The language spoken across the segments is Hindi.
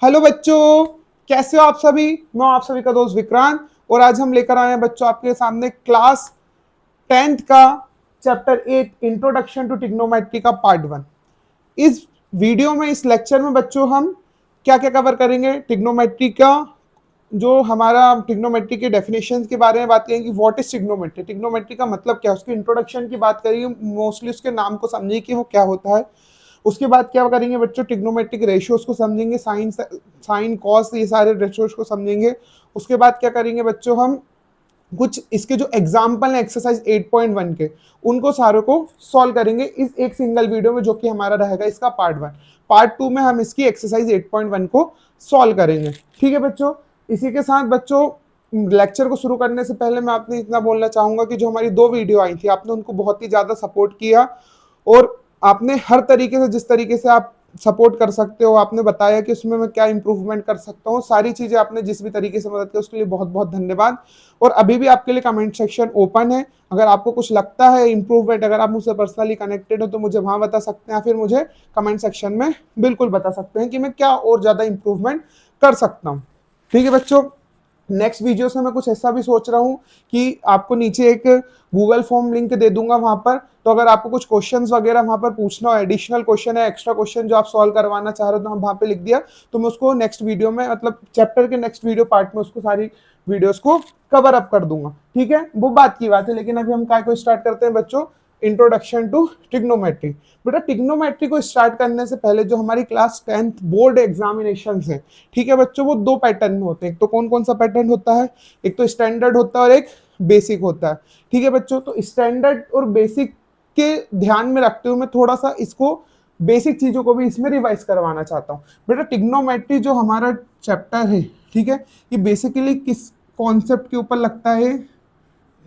हेलो बच्चों, कैसे हो आप सभी। मैं हूं आप सभी का दोस्त विक्रांत और आज हम लेकर आए हैं बच्चों आपके सामने क्लास 10th का चैप्टर 8 इंट्रोडक्शन टू ट्रिग्नोमेट्री का पार्ट 1। इस वीडियो में, इस लेक्चर में बच्चों हम क्या क्या कवर करेंगे। ट्रिग्नोमेट्री का जो हमारा ट्रिग्नोमेट्री के डेफिनेशन के बारे में बात करेंगे। व्हाट इज ट्रिग्नोमेट्री, ट्रिग्नोमेट्री का मतलब क्या है, उसके इंट्रोडक्शन की बात करेंगे। मोस्टली उसके नाम को समझिए कि वो क्या होता है। उसके बाद क्या करेंगे बच्चों, ट्रिग्नोमेट्रिक रेशियोज को समझेंगे, साइन साइन कॉस ये सारे रेशियोज को समझेंगे। उसके बाद क्या करेंगे बच्चों, हम कुछ इसके जो एग्जाम्पल है एक्सरसाइज 8.1 के, उनको सारों को सॉल्व करेंगे इस एक सिंगल वीडियो में, जो कि हमारा रहेगा इसका पार्ट 1। पार्ट 2 में हम इसकी एक्सरसाइज 8.1 को सॉल्व करेंगे। ठीक है बच्चों, इसी के साथ बच्चों लेक्चर को शुरू करने से पहले मैं आपने इतना बोलना चाहूंगा कि जो हमारी 2 वीडियो आई थी, आपने उनको बहुत ही ज्यादा सपोर्ट किया और आपने हर तरीके से, जिस तरीके से आप सपोर्ट कर सकते हो, आपने बताया कि उसमें मैं क्या इंप्रूवमेंट कर सकता हूँ, सारी चीजें आपने जिस भी तरीके से मदद की उसके लिए बहुत बहुत धन्यवाद। और अभी भी आपके लिए कमेंट सेक्शन ओपन है। अगर आपको कुछ लगता है इंप्रूवमेंट, अगर आप मुझसे पर्सनली कनेक्टेड हो तो मुझे वहां बता सकते हैं, या फिर मुझे कमेंट सेक्शन में बिल्कुल बता सकते हैं कि मैं क्या और ज्यादा इंप्रूवमेंट कर सकता हूँ। ठीक है बच्चों, नेक्स्ट वीडियो से मैं कुछ ऐसा भी सोच रहा हूँ कि आपको नीचे एक गूगल फॉर्म लिंक दे दूंगा वहां पर। तो अगर आपको कुछ क्वेश्चंस वगैरह वहां पर पूछना हो, एडिशनल क्वेश्चन है, एक्स्ट्रा क्वेश्चन जो आप सॉल्व करवाना चाह रहे हो, तो हम वहां पे लिख दिया तो मैं उसको नेक्स्ट वीडियो में, मतलब चैप्टर के नेक्स्ट वीडियो पार्ट में उसको सारी वीडियोस को कवर अप कर दूंगा। ठीक है, वो बात की बात है। लेकिन अभी हम काय को स्टार्ट करते हैं बच्चों, इंट्रोडक्शन टू ट्रिग्नोमेट्री। बेटा ट्रिग्नोमेट्री को स्टार्ट करने से पहले जो हमारी क्लास 10th बोर्ड एग्जामिनेशन है, ठीक है बच्चों, वो 2 पैटर्न में होते हैं। एक तो कौन कौन सा पैटर्न होता है, एक तो स्टैंडर्ड होता है और एक बेसिक होता है। ठीक है बच्चों, तो स्टैंडर्ड और बेसिक के ध्यान में रखते हुए मैं थोड़ा सा इसको बेसिक चीजों को भी इसमें रिवाइज करवाना चाहता हूँ। बेटा ट्रिग्नोमेट्री जो हमारा चैप्टर है, ठीक है, ये बेसिकली किस कॉन्सेप्ट के ऊपर लगता है,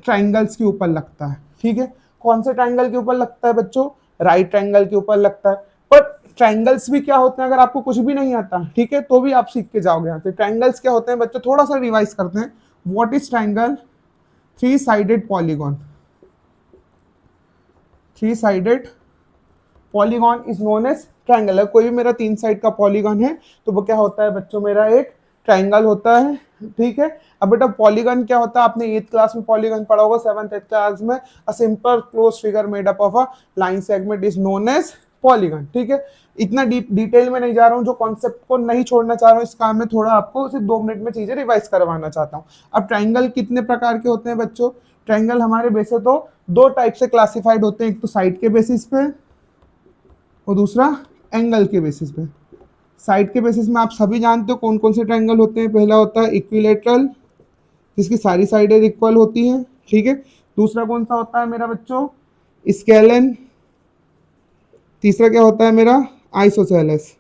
ट्राइंगल्स के ऊपर लगता है। ठीक है, कौन से ट्राइंगल के ऊपर लगता है बच्चों, राइट ट्राइंगल के ऊपर लगता है। पर ट्राइंगल्स भी क्या होते हैं, अगर आपको कुछ भी नहीं आता, ठीक है, तो भी आप सीख के जाओगे यहाँ से। ट्राइंगल्स क्या होते हैं बच्चों, थोड़ा सा रिवाइज करते हैं। What is triangle, three sided polygon. Three sided polygon is known as triangle. है कोई भी मेरा 3 साइड का पॉलीगॉन है तो वो क्या होता है बच्चों, मेरा एक ट्राइंगल होता है। ठीक है, अब बेटा पॉलीगन क्या होता है, आपने 8th क्लास में पॉलीगन पढ़ा होगा, 7th 8th क्लास में। A simple close figure made up of a line segment is known as polygon. ठीक है, इतना डिटेल में नहीं जा रहा हूँ, जो कॉन्सेप्ट को नहीं छोड़ना चाह रहा हूँ, इस काम में थोड़ा आपको सिर्फ 2 मिनट में चीजें रिवाइज करवाना चाहता हूँ। अब ट्राइंगल कितने प्रकार के होते हैं बच्चों, ट्राइंगल हमारे वैसे तो 2 टाइप से क्लासिफाइड होते हैं, एक तो साइड के बेसिस पे और दूसरा एंगल के बेसिस पे। साइड के बेसिस में आप सभी जानते हो कौन कौन से ट्रायंगल होते हैं। पहला होता है इक्विलेटरल, जिसकी सारी साइडें इक्वल होती हैं। ठीक है, दूसरा कौन सा होता है मेरा बच्चों, स्केलन। तीसरा क्या होता है मेरा, आइसोसेलेस।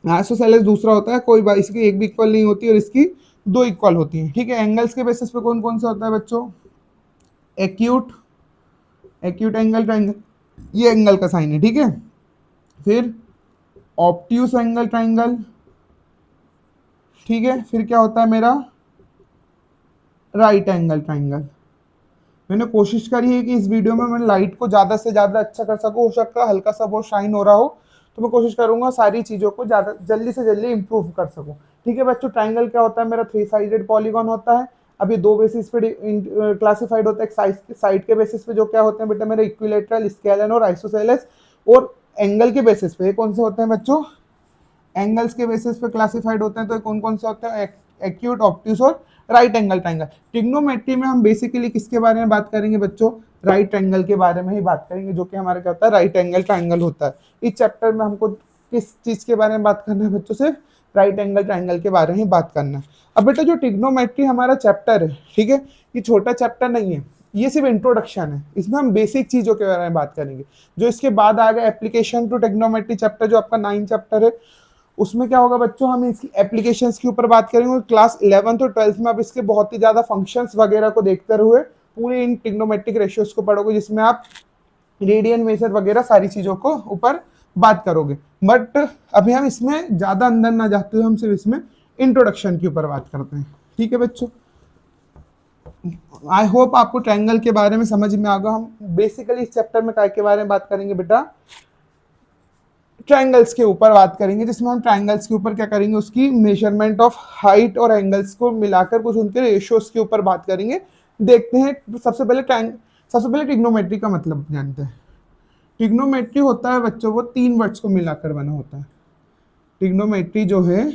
आइसोसेलेस दूसरा होता है, कोई इसकी एक भी इक्वल नहीं होती और इसकी 2 इक्वल होती है। ठीक है, एंगल्स के बेसिस पे कौन कौन सा होता है बच्चों, एक्यूट, एक्यूट एंगल ट्रायंगल, ये एंगल का साइन है। ठीक है, फिर ऑप्ट्यूस एंगल ट्रायंगल। ठीक है, फिर क्या होता है मेरा, राइट एंगल ट्रायंगल। मैंने कोशिश करी है कि इस वीडियो में मैं लाइट को ज़्यादा से ज़्यादा अच्छा कर सकूं। हो सकता है हल्का सा बहुत शाइन हो रहा हो, तो मैं कोशिश करूंगा सारी चीज़ों को ज़्यादा जल्दी से जल्दी इंप्रूव कर सकूं। ठीक है बच्चों, ट्राइंगल क्या होता है मेरा, 3 साइडेड पॉलीगॉन होता है। अब ये 2 बेसिस पे क्लासिफाइड होता है। साइड के बेसिस पे जो क्या होते हैं बेटा मेरे, इक्विलेटरल, स्केलन और आइसोसेलेस। और एंगल के बेसिस पे कौन से होते हैं बच्चों, एंगल्स के बेसिस पे क्लासिफाइड होते हैं। तो कौन कौन से होते हैं, एक्यूट, ऑब्ट्यूस और राइट एंगल ट्रायंगल। ट्रिग्नोमेट्री में हम बेसिकली किसके बारे में बात करेंगे बच्चों, राइट एंगल के बारे में ही बात करेंगे, जो कि हमारा क्या होता है, राइट एंगल ट्रायंगल होता है। इस चैप्टर में हमको किस चीज के बारे में बात करना है बच्चों, सिर्फ राइट एंगल ट्रायंगल के बारे में ही बात करना है। अब बेटा जो ट्रिग्नोमेट्री हमारा चैप्टर है, ठीक है, ये छोटा चैप्टर नहीं है, ये सिर्फ इंट्रोडक्शन है। इसमें हम बेसिक चीजों के बारे में बात करेंगे। जो इसके बाद आ गया एप्लीकेशन टू ट्रिग्नोमेट्री चैप्टर, जो आपका 9 चैप्टर है, उसमें क्या होगा बच्चों, हम इसकी एप्लीकेशंस के ऊपर बात करेंगे। और क्लास 11th और 12th में आप इसके बहुत ही ज्यादा फंक्शंस वगैरह को देखते हुए पूरे इन ट्रिग्नोमेट्रिक रेशियोज को पढ़ोगे, जिसमें आप रेडियन मेजर वगैरह सारी चीजों को ऊपर बात करोगे। बट अभी हम इसमें ज्यादा अंदर ना जाते हुए हम सिर्फ इसमें इंट्रोडक्शन के ऊपर बात करते हैं। ठीक है बच्चों, आई होप आपको ट्रायंगल के बारे में समझ में आ गया। हम बेसिकली इस चैप्टर में काय के बारे में बात करेंगे बेटा, ट्रायंगल्स के ऊपर बात करेंगे, जिसमें हम ट्रायंगल्स के ऊपर क्या करेंगे, उसकी मेजरमेंट ऑफ हाइट और एंगल्स को मिलाकर कुछ उनके रेशियोज के ऊपर बात करेंगे। देखते हैं सबसे पहले ट्रिग्नोमेट्री का मतलब जानते हैं। ट्रिग्नोमेट्री होता है बच्चों वो 3 वर्ड्स को मिलाकर बना होता है। ट्रिग्नोमेट्री जो है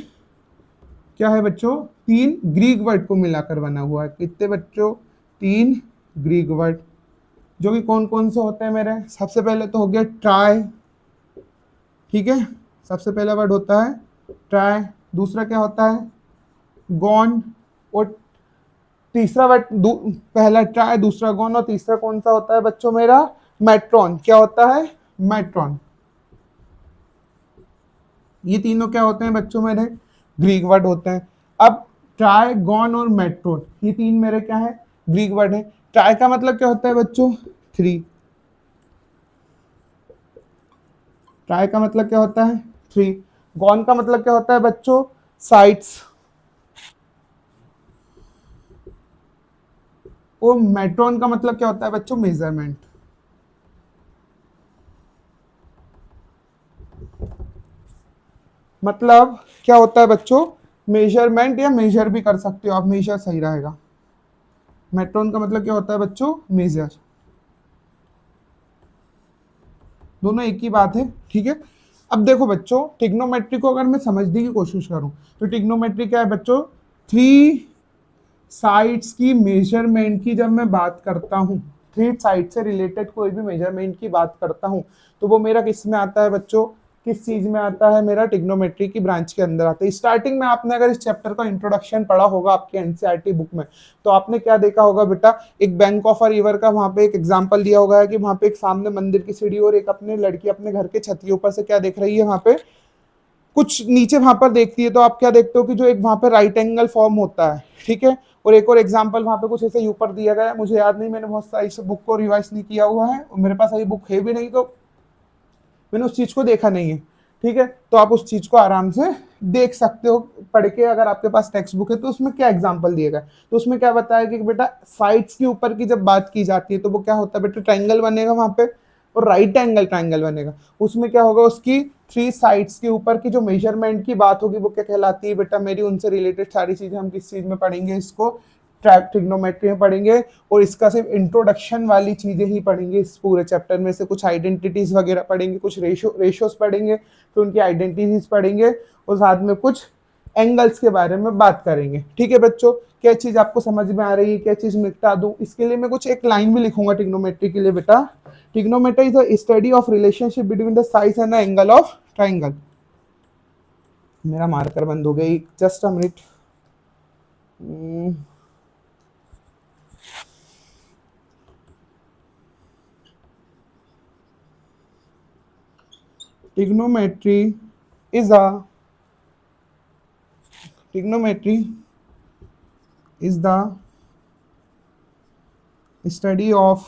क्या है बच्चों, 3 ग्रीक वर्ड को मिलाकर बना हुआ है। कितने बच्चों, 3 ग्रीक वर्ड, जो कि कौन कौन से होते हैं मेरे। सबसे पहले तो हो गया ट्राई, ठीक है, सबसे पहला वर्ड होता है ट्राई। दूसरा क्या होता है, गॉन। और तीसरा वर्ड, पहला ट्राई, दूसरा गॉन, और तीसरा कौन सा होता है बच्चों मेरा, मेट्रॉन। क्या होता है, मेट्रॉन। ये तीनों क्या होते हैं बच्चों मेरे, ग्रीक वर्ड होते हैं। अब ट्राई, गॉन और मेट्रोन, ये 3 मेरे क्या है, ग्रीक वर्ड है। ट्राई का मतलब क्या होता है बच्चों, 3। ट्राई का मतलब क्या होता है, 3। गॉन का मतलब क्या होता है बच्चों, साइड्स। और मेट्रोन का मतलब क्या होता है बच्चों, मेजरमेंट। मतलब क्या होता है बच्चों, मेजरमेंट, या मेजर भी कर सकते हो आप, मेजर सही रहेगा। मेट्रोन का मतलब क्या होता है बच्चों, मेजर। दोनों एक ही बात है, ठीक है। अब देखो बच्चों, ट्रिग्नोमेट्री को अगर मैं समझने की कोशिश करूं तो ट्रिग्नोमेट्री क्या है बच्चों, 3 साइड्स की मेजरमेंट की जब मैं बात करता हूं, 3 साइड से रिलेटेड कोई भी मेजरमेंट की बात करता हूं, तो वो मेरा किस में आता है बच्चों, किस चीज में आता है, मेरा ट्रिग्नोमेट्री की ब्रांच के अंदर आता है। स्टार्टिंग में आपने अगर इस चैप्टर का इंट्रोडक्शन पढ़ा होगा आपके एनसीईआरटी बुक में, तो आपने क्या देखा होगा बेटा, एक बैंक ऑफ अ रिवर का वहां पे एक एग्जांपल दिया होगा है कि वहां पे एक सामने मंदिर की सीढ़ी और एक अपने लड़की अपने घर के छत के ऊपर से क्या देख रही है, वहां पे कुछ नीचे वहां पर देखती है, तो आप क्या देखते हो कि जो एक वहां पे राइट एंगल फॉर्म होता है, ठीक है। और एक और एग्जांपल वहां पे कुछ ऐसे ऊपर दिया गया है, मुझे याद नहीं, मैंने बहुत सारी इस बुक को रिवाइज नहीं किया हुआ है और मेरे पास अभी बुक है भी नहीं, तो मैंने उस चीज को देखा नहीं है, ठीक है। तो आप उस चीज को आराम से देख सकते हो पढ़ के, अगर आपके पास टेक्स्ट बुक है तो उसमें क्या एग्जांपल दिया गया है। तो उसमें क्या बताया कि बेटा साइड्स के ऊपर की जब बात की जाती है तो वो क्या होता है बेटा, ट्रायंगल बनेगा वहां पे, और राइट एंगल ट्रायंगल बनेगा। उसमें क्या होगा, उसकी 3 साइड्स के ऊपर की जो मेजरमेंट की बात होगी वो क्या कहलाती है बेटा, मेरी उनसे रिलेटेड सारी चीजें हम किस चीज में पढ़ेंगे, इसको ट्रिग्नोमेट्री में पढ़ेंगे। और इसका सिर्फ इंट्रोडक्शन वाली चीजें ही पढ़ेंगे, इस पूरे चैप्टर में से कुछ आइडेंटिटीज वगैरह पढ़ेंगे, कुछ रेशियोज पढ़ेंगे, फिर उनकी आइडेंटिटीज पढ़ेंगे, और साथ में कुछ एंगल्स के बारे में बात करेंगे, ठीक है बच्चों। क्या चीज आपको समझ में आ रही है, क्या चीज मिटा दूं, इसके लिए मैं कुछ एक लाइन भी लिखूंगा ट्रिग्नोमेट्री के लिए बेटा। Trigonometry is the study of relationship between the size and the angle of triangle. मेरा मार्कर बंद हो गई, just a minute. trigonometry is a trigonometry is the study of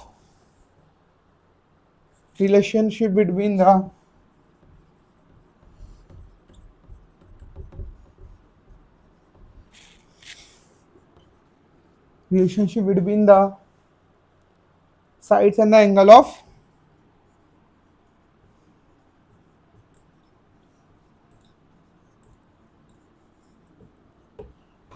relationship between the sides and the angle of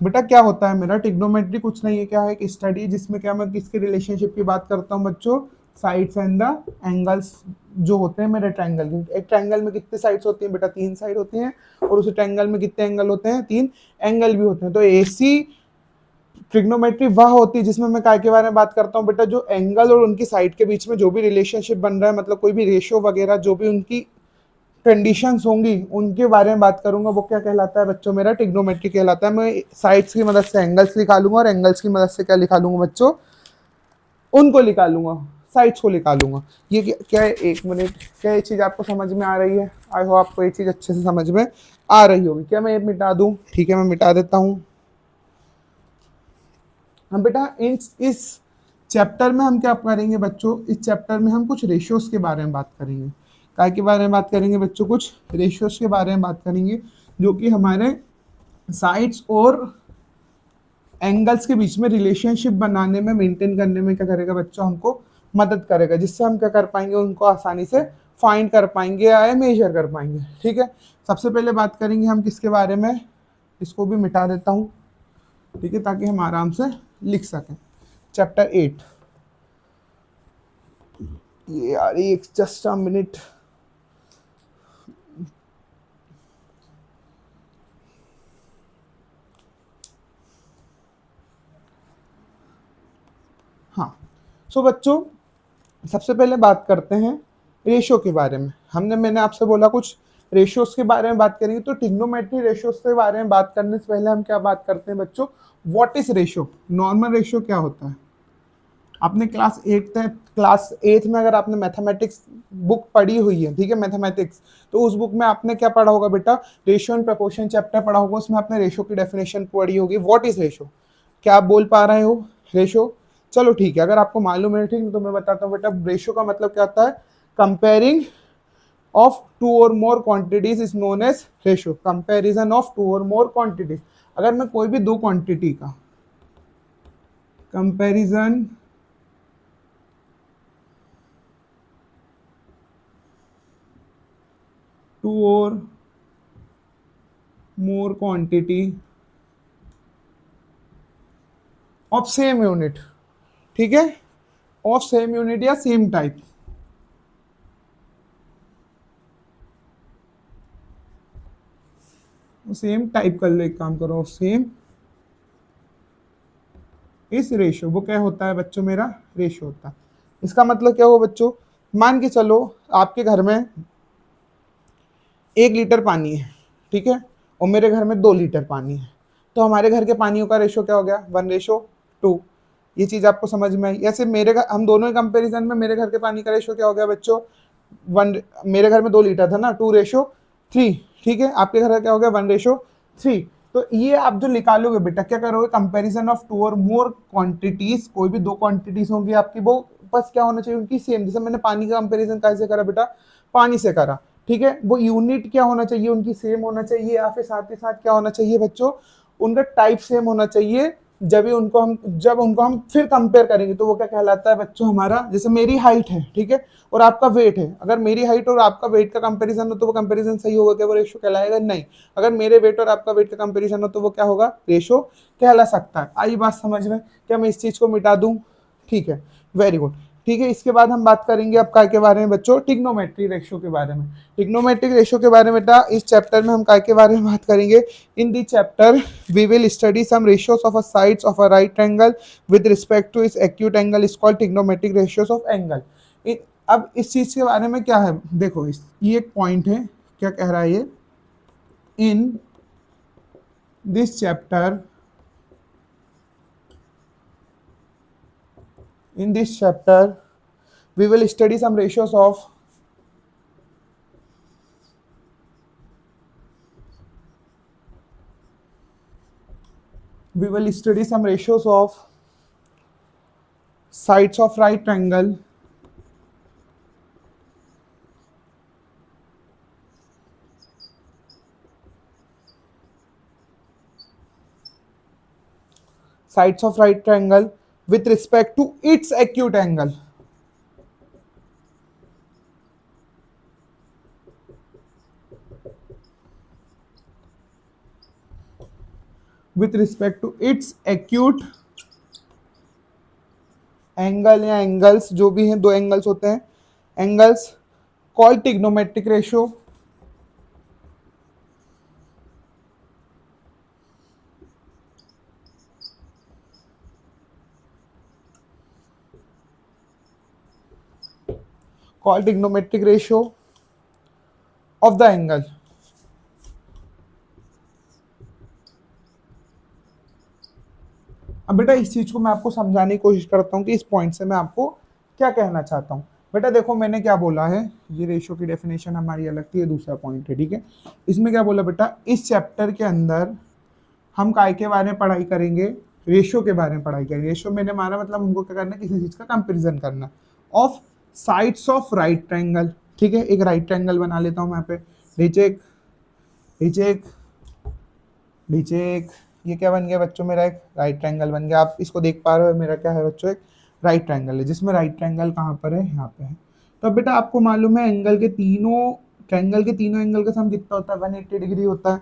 बेटा क्या होता है मेरा ट्रिग्नोमेट्री, कुछ नहीं है, क्या है, एक स्टडी जिसमें क्या मैं किसके रिलेशनशिप की बात करता हूँ बच्चों, साइड्स एंड द एंगल्स जो होते हैं मेरे ट्रायंगल के। एक ट्रायंगल में कितने साइड्स होती हैं बेटा, 3 साइड होती हैं, और उस ट्रायंगल में कितने एंगल होते हैं, 3 एंगल भी होते हैं। तो ऐसी ट्रिग्नोमेट्री वह होती है जिसमें मैं काय के बारे में बात करता हूँ बेटा, जो एंगल और उनकी साइड के बीच में जो भी रिलेशनशिप बन रहा है, मतलब कोई भी रेशियो वगैरह जो भी उनकी कंडीशंस होंगी उनके बारे में बात करूंगा, वो क्या कहलाता है बच्चों, मेरा ट्रिग्नोमेट्री कहलाता है। मैं साइड्स की मदद से एंगल्स निकालूंगा और एंगल्स की मदद से क्या निकालूंगा बच्चों, उनको निकालूंगा, साइड्स को निकालूंगा। ये क्या है, एक मिनट, क्या ये चीज़ आपको समझ में आ रही है, आई होप आपको ये चीज़ अच्छे से समझ में आ रही होगी। क्या मैं ये मिटा दूं, ठीक है मैं मिटा देता हूँ। हम बेटा इस चैप्टर में हम क्या करेंगे बच्चों, इस चैप्टर में हम कुछ रेशियोज के बारे में बात करेंगे। काय के बारे में बात करेंगे बच्चों, कुछ रेशियोज के बारे में बात करेंगे, जो कि हमारे साइड्स और एंगल्स के बीच में रिलेशनशिप बनाने में, मेंटेन करने में क्या करेगा बच्चों, हमको मदद करेगा, जिससे हम क्या कर पाएंगे, उनको आसानी से फाइंड कर पाएंगे या मेजर कर पाएंगे। ठीक है, सबसे पहले बात करेंगे हम किसके बारे में, इसको भी मिटा देता हूँ, ठीक है, ताकि हम आराम से लिख सकें। चैप्टर 8, ये यार एक जस्ट अ मिनट, हाँ। सो बच्चों, सबसे पहले बात करते हैं रेशो के बारे में। मैंने आपसे बोला कुछ रेशियोज के बारे में बात करेंगे, तो ट्रिग्नोमेट्री रेशियोज के बारे में बात करने से पहले हम क्या बात करते हैं बच्चों, what is ratio. Normal ratio क्या होता है, आपने क्लास 8 में अगर आपने मैथमेटिक्स बुक पढ़ी हुई है, ठीक है, मैथमेटिक्स, तो उस बुक में आपने क्या पढ़ा होगा बेटा, रेशियो एंड प्रोपोर्शन चैप्टर पढ़ा होगा, उसमें आपने रेशियो की डेफिनेशन पढ़ी होगी। व्हाट इज रेशियो, क्या आप बोल पा रहे हो रेशियो? चलो ठीक है, अगर आपको मालूम है ठीक, तो मैं बताता हूँ बेटा, रेशियो का मतलब क्या होता है, comparing of two or more quantities is known as ratio. Comparison of two or more quantities, अगर मैं कोई भी दो क्वांटिटी का comparison to or more quantity of same unit, ठीक है, ऑफ सेम यूनिट या सेम टाइप, सेम टाइप कर लो, एक काम करो, सेम इस रेशियो, वो क्या होता है बच्चों, मेरा रेशियो होता है। इसका मतलब क्या हुआ बच्चों, मान के चलो आपके घर में 1 लीटर पानी है, ठीक है, और मेरे घर में 2 लीटर पानी है, तो हमारे घर के पानियों का रेशो क्या हो गया, 1:2। ये चीज आपको समझ में आई? ऐसे मेरे घर, हम दोनों कंपैरिजन में मेरे घर के पानी का रेशो क्या हो गया बच्चों, वन, मेरे घर में 2 लीटर था ना, 2:3, ठीक है, आपके घर का क्या हो गया, 1:3। तो ये आप जो निकालोगे बेटा, क्या करोगे, comparison of two or more quantities, कोई भी दो क्वांटिटीज होंगी आपकी, वो बस क्या होना चाहिए, उनकी सेम। जैसे मैंने पानी का कंपैरिजन कैसे करा बेटा, पानी से करा, ठीक है, वो यूनिट क्या होना चाहिए, उनकी सेम होना चाहिए, या फिर साथ ही साथ क्या होना चाहिए बच्चों, उनका टाइप सेम होना चाहिए। जब उनको हम फिर कंपेयर करेंगे, तो वो क्या कहलाता है बच्चों हमारा, जैसे मेरी हाइट है, ठीक है, और आपका वेट है, अगर मेरी हाइट और आपका वेट का कंपैरिजन हो, तो वो कंपैरिजन सही होगा क्या, वो रेशो कहलाएगा? नहीं। अगर मेरे वेट और आपका वेट का कंपैरिजन हो, तो वो क्या होगा, रेशो कहला सकता है। आई बात समझ में? क्या मैं इस चीज को मिटा दूं? ठीक है, वेरी गुड। ठीक है, इसके बाद हम बात करेंगे अब काय के बारे में बच्चों, ट्रिग्नोमेट्री रेशियो के बारे में। ट्रिग्नोमेट्रिक रेशियो के बारे में बेटा इस चैप्टर में हम काय के बारे में बात करेंगे। In the chapter we will study some ratios of a sides of a right angle with respect to इस acute angle is called trigonometric ratios of angle. अब इस चीज के बारे में क्या है, देखो ये एक पॉइंट है, क्या कह रहा है ये, in this chapter, in this chapter we will study some ratios of sides of right triangle with respect to its acute angle, with respect to its acute angle या एंगल्स, जो भी हैं, दो एंगल्स होते हैं, angles called trigonometric ratio, called trigonometric ratio of the angle। अब बेटा इस चीज को मैं आपको समझाने की कोशिश करता हूँ कि इस पॉइंट से मैं आपको क्या कहना चाहता हूँ। बेटा देखो मैंने क्या बोला है, ये रेशियो की डेफिनेशन हमारी अलग थी, ये दूसरा पॉइंट है, ठीक है। इसमें क्या बोला बेटा, इस चैप्टर के अंदर हम काय के बारे में पढ़ाई करेंगे, रेशियो के बारे में पढ़ाई करेंगे। रेशियो मैंने माना मतलब हमको क्या करना है, किसी चीज का कंपेरिजन करना of sides of right triangle, ठीक है। एक राइट ट्रायंगल बना लेता हूँ मैं यहाँ पे, नीचे एक, नीचे एक, नीचे एक, ये क्या बन गया बच्चों, मेरा एक राइट ट्रायंगल बन गया। आप इसको देख पा रहे हो, मेरा क्या है बच्चों, एक राइट ट्रायंगल है, जिसमें राइट ट्रायंगल कहाँ पर है, यहाँ पे है, तो अब बेटा आपको मालूम है एंगल का सम कितना होता है, 180 डिग्री होता है।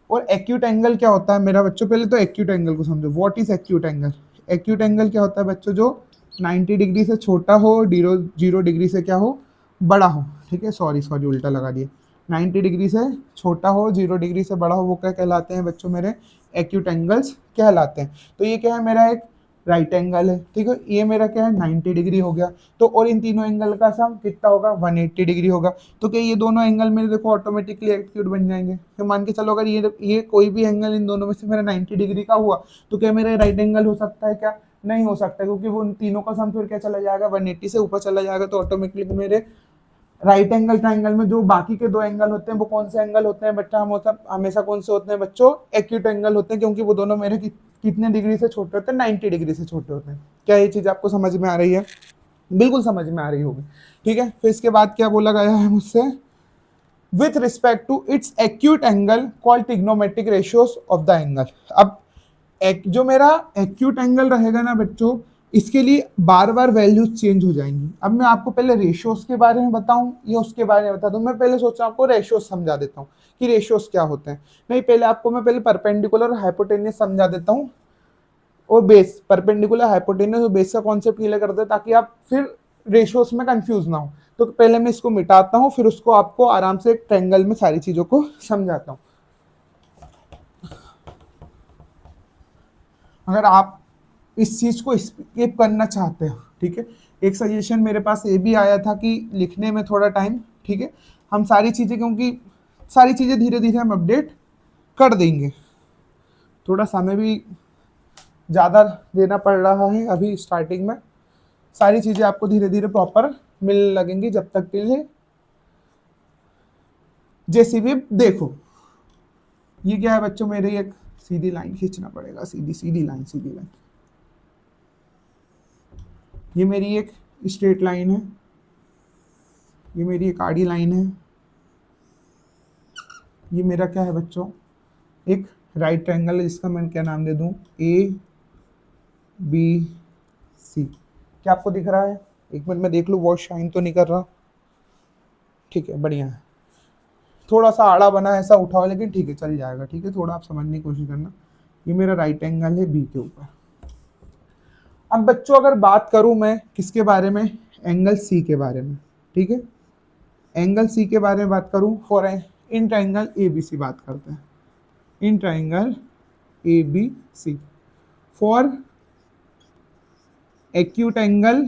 और एक्यूट एंगल क्या होता है मेरा बच्चों, पहले तो एक्यूट एंगल को समझो। What is acute angle? Acute angle क्या होता है बच्चों, जो 90 डिग्री से छोटा हो, 0 डिग्री से क्या हो, बड़ा हो। ठीक है, सॉरी सॉरी उल्टा लगा दिए। 90 डिग्री से छोटा हो, 0 डिग्री से बड़ा हो, वो क्या कहलाते हैं बच्चों मेरे, एक्यूट एंगल्स कहलाते हैं। तो ये क्या है मेरा, एक राइट एंगल है। ठीक है, ये मेरा क्या है 90 डिग्री हो गया। तो और इन तीनों एंगल का सम कितना होगा, 180 डिग्री होगा। तो क्या ये दोनों एंगल मेरे देखो ऑटोमेटिकली एक्यूट बन जाएंगे। तो मान के चलो अगर ये कोई भी एंगल इन दोनों में से मेरा 90 डिग्री का हुआ, तो क्या मेरा राइट एंगल हो सकता है क्या? नहीं हो सकता, क्योंकि वो उन तीनों का सम फिर क्या चला जाएगा, 180 से ऊपर चला जाएगा। तो ऑटोमेटिकली मेरे राइट एंगल ट्राइंगल में जो बाकी के दो एंगल होते हैं वो कौन से एंगल होते हैं बच्चा, हम हमेशा कौन से होते हैं बच्चों, एक्यूट एंगल होते हैं, क्योंकि वो दोनों मेरे कितने डिग्री से छोटे होते हैं, 90 डिग्री से छोटे होते हैं। क्या ये चीज आपको समझ में आ रही है? बिल्कुल समझ में आ रही होगी। ठीक है, फिर इसके बाद क्या बोला गया है मुझसे, with respect to its acute angle called trigonometric ratios of the angle. अब जो मेरा एक्यूट एंगल रहेगा ना बच्चों, इसके लिए बार बार वैल्यूज चेंज हो जाएंगी। अब मैं आपको पहले रेशियोज के बारे में बताऊं या उसके बारे में बता दूं? मैं पहले सोचा आपको रेशियोज समझा देता हूं कि रेशियोज क्या होते हैं। नहीं, पहले आपको मैं पहले परपेंडिकुलर और हाइपोटेनियस समझा देता हूं, और बेस, परपेंडिकुलर हाइपोटेनियस और बेस का कॉन्सेप्ट क्लियर कर दे, ताकि आप फिर रेशियोज में कंफ्यूज ना हो। तो पहले मैं इसको मिटाता हूं, फिर उसको आपको आराम से एक ट्रायंगल में सारी चीजों को समझाता हूं। अगर आप इस चीज को स्किप करना चाहते हो, ठीक है, एक सजेशन मेरे पास ये भी आया था कि लिखने में थोड़ा टाइम, ठीक है, हम सारी चीजें, क्योंकि सारी चीजें धीरे धीरे हम अपडेट कर देंगे। थोड़ा समय भी ज़्यादा देना पड़ रहा है अभी स्टार्टिंग में। सारी चीज़ें आपको धीरे धीरे प्रॉपर मिलने लगेंगी, जब तक के लिए जैसी भी देखो। ये क्या है बच्चों, मेरे एक सीधी लाइन खींचना पड़ेगा, सीधी सीधी लाइन, सीधी लाइन। ये मेरी एक स्ट्रेट लाइन है, ये मेरी एक आड़ी लाइन है, ये मेरा क्या है बच्चों, एक राइट ट्रायंगल है, जिसका मैं क्या नाम दे दूं, ए बी सी। क्या आपको दिख रहा है? एक मिनट में देख लूँ, वॉश शाइन तो नहीं कर रहा। ठीक है, बढ़िया है। थोड़ा सा आड़ा बना है, ऐसा उठाओ, लेकिन ठीक है, चल जाएगा। ठीक है, थोड़ा आप समझने की कोशिश करना। ये मेरा राइट एंगल है बी के ऊपर। अब बच्चों अगर बात करूं मैं किसके बारे में, एंगल सी के बारे में। ठीक है, एंगल सी के बारे में बात करूं, for in triangle A B C बात करते हैं। In triangle A B C for acute angle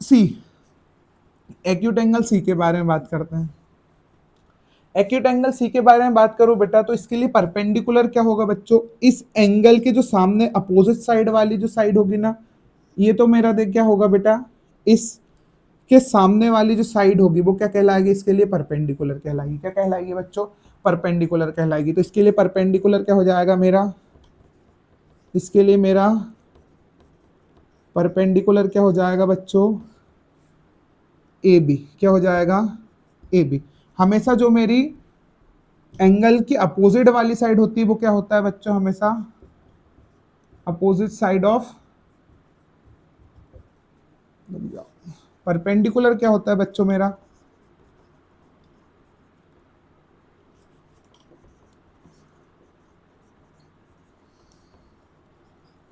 C, acute angle C के बारे में बात करते हैं। एक्यूट एंगल सी के बारे में बात करूं बेटा, तो इसके लिए परपेंडिकुलर क्या होगा बच्चों, इस एंगल के जो सामने अपोजिट साइड वाली जो साइड होगी ना, ये तो मेरा देख क्या होगा बेटा, इस के सामने वाली जो साइड होगी वो क्या कहलाएगी, इसके लिए परपेंडिकुलर कहलाएगी। क्या कहलाएगी बच्चों, परपेंडिकुलर कहलाएगी। तो इसके लिए परपेंडिकुलर क्या हो जाएगा मेरा, इसके लिए मेरा परपेंडिकुलर क्या हो जाएगा बच्चों, ए बी। क्या हो जाएगा, ए बी। हमेशा जो मेरी एंगल की अपोजिट वाली साइड होती है वो क्या होता है बच्चों, हमेशा अपोजिट साइड ऑफ, परपेंडिकुलर क्या होता है बच्चों मेरा,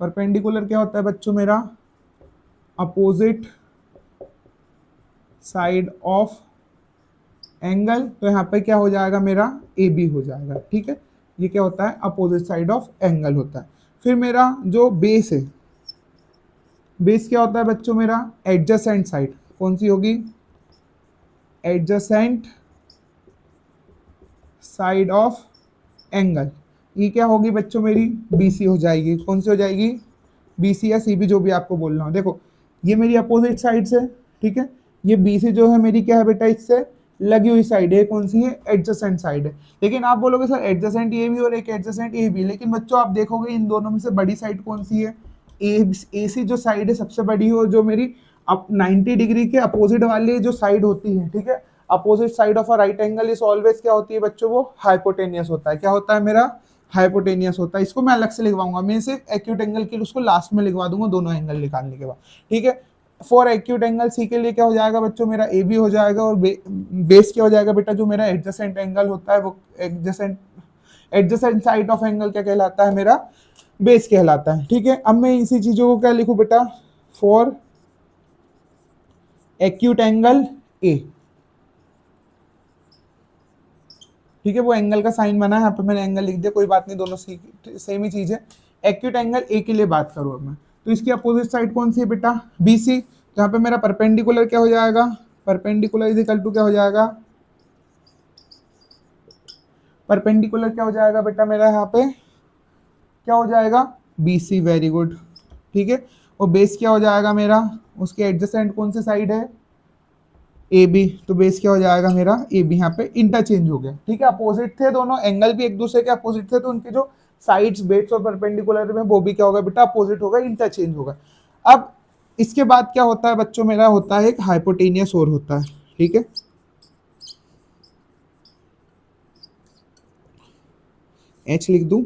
परपेंडिकुलर क्या होता है बच्चों मेरा, अपोजिट साइड ऑफ एंगल। तो यहाँ पे क्या हो जाएगा मेरा, ए बी हो जाएगा। ठीक है, ये क्या होता है, अपोजिट साइड ऑफ एंगल होता है। फिर मेरा जो बेस है, बेस क्या होता है बच्चों मेरा, एडजेसेंट साइड। कौन सी होगी, एडजेसेंट साइड ऑफ एंगल। ये क्या होगी बच्चों मेरी, बीसी हो जाएगी। कौन सी हो जाएगी, बीसी या सीबी, जो भी आपको बोलना हो। देखो ये मेरी अपोजिट साइड से, ठीक है, ये बीसी जो है मेरी क्या है बेटा, इससे लगी हुई साइड है। कौन सी है, एडजेसेंट साइड है। लेकिन आप बोलोगे सर एडजेसेंट ये भी और एक एडजेसेंट ये भी, लेकिन बच्चों आप देखोगे इन दोनों में से बड़ी साइड कौन सी है, ए सी जो साइड है सबसे बड़ी हो, जो मेरी अब 90 डिग्री के अपोजिट वाली जो साइड होती है। ठीक है, opposite side of a right angle is always क्या होती है बच्चों, वो हाइपोटेनियस होता है। क्या होता है मेरा, हाइपोटेनियस होता है। इसको मैं अलग से लिखवाऊंगा, मैं सिर्फ एक्यूट एंगल के लिए उसको लास्ट में लिखवा दूंगा, दोनों एंगल निकालने के बाद। ठीक है, फॉर एक्यूट एंगल सी के लिए क्या हो जाएगा बच्चों, मेरा ए बी हो जाएगा, और बेस क्या हो जाएगा बेटा, जो मेरा एडजेसेंट एंगल होता है वो एडजेसेंट साइड ऑफ एंगल क्या कहलाता है, मेरा बेस कहलाता है। ठीक है, अब मैं इसी चीजों को क्या लिखूं बेटा, फॉर एक्यूट एंगल ए। ठीक है, वो एंगल का साइन बना है, यहाँ पे मैंने एंगल लिख दिया, कोई बात नहीं, दोनों सेम ही चीज है। एक्यूट एंगल ए के लिए बात करूँ अब मैं, तो इसकी अपोजिट साइड कौन सी है बेटा, बी सी। जहाँ पे मेरा परपेंडिकुलर क्या हो जाएगा, परपेंडिकुलर इज इक्वल टू क्या हो जाएगा, परपेंडिकुलर क्या हो जाएगा बेटा मेरा, यहाँ पे क्या हो जाएगा, बी सी, वेरी गुड। ठीक है, और बेस क्या हो जाएगा मेरा, उसके एडजेसेंट कौन सी साइड है, ए बी, तो बेस क्या हो जाएगा मेरा ए बी, यहाँ पे इंटरचेंज हो गया। ठीक है, अपोजिट थे दोनों, एंगल भी एक दूसरे के अपोजिट थे, तो उनके जो साइड्स बेस और परपेंडिकुलर में वो भी क्या होगा बेटा, अपोजिट होगा, इंटरचेंज होगा। अब इसके बाद क्या होता है बच्चों, मेरा होता है एक हाइपोटेनियस और होता है। ठीक है, एच लिख दूं।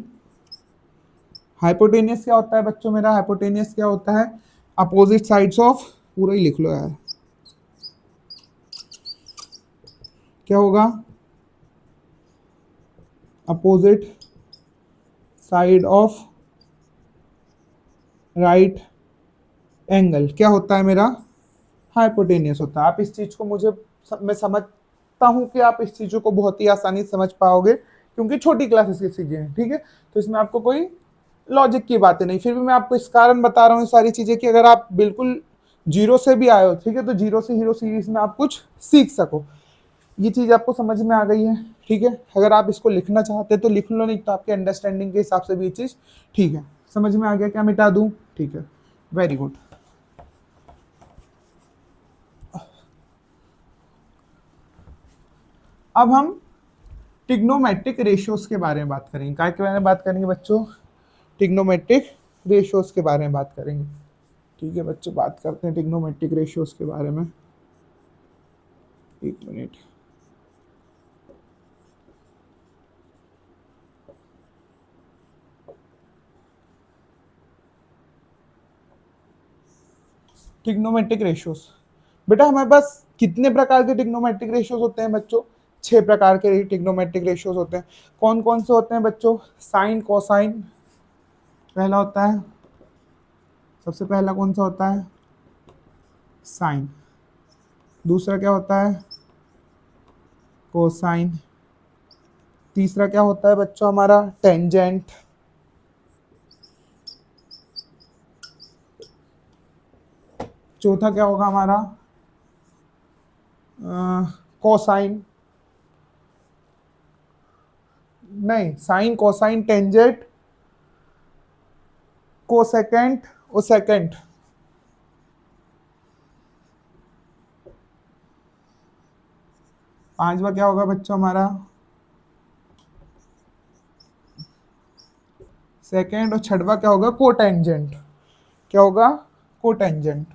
हाइपोटेनियस क्या होता है बच्चों मेरा, हाइपोटेनियस क्या होता है, अपोजिट साइड्स ऑफ, पूरा ही लिख लो यार, क्या होगा, opposite side of right angle क्या होता है मेरा, हाइपोटेनियस होता है। आप इस चीज को मैं समझता हूं कि आप इस चीजों को बहुत ही आसानी से समझ पाओगे, क्योंकि छोटी क्लासेस की चीजें हैं। ठीक है, तो इसमें आपको कोई लॉजिक की बातें नहीं, फिर भी मैं आपको इस कारण बता रहा हूँ सारी चीजें कि अगर आप बिल्कुल जीरो से भी आए हो, ठीक है, तो जीरो से हीरो सीरीज में आप कुछ सीख सको। ये चीज आपको समझ में आ गई है। ठीक है, अगर आप इसको लिखना चाहते तो लिख लो, नहीं तो आपके अंडरस्टैंडिंग के हिसाब से भी ये चीज ठीक है। समझ में आ गया, क्या मिटा दूं, ठीक है, वेरी गुड। अब हम टिग्नोमेट्रिक रेशियोज के बारे में बात करेंगे। क्या के बारे में बात करेंगे बच्चों, टिग्नोमेट्रिक रेशियोज के बारे में बात करेंगे। ठीक है बच्चों, बात करते हैं टिग्नोमेट्रिक रेशियोज के बारे में। एक मिनट, टिग्नोमेट्रिक रेशियोज, बेटा हमारे पास कितने प्रकार के टिग्नोमेट्रिक रेशियोज होते हैं बच्चों, 6 प्रकार के टिग्नोमेट्रिक रेशियोज होते हैं। कौन कौन से होते हैं बच्चों, साइन कोसाइन पहला होता है, सबसे पहला कौन सा होता है, साइन। दूसरा क्या होता है, कोसाइन। तीसरा क्या होता है बच्चों हमारा, टेंजेंट। चौथा क्या होगा हमारा, कोसाइन, नहीं, साइन कोसाइन टेंजेंट कोसेकेंट और सेकेंट। पांचवा क्या होगा बच्चों हमारा, सेकेंड। और छठवा क्या होगा, कोटेंजेंट। क्या होगा, कोटेंजेंट।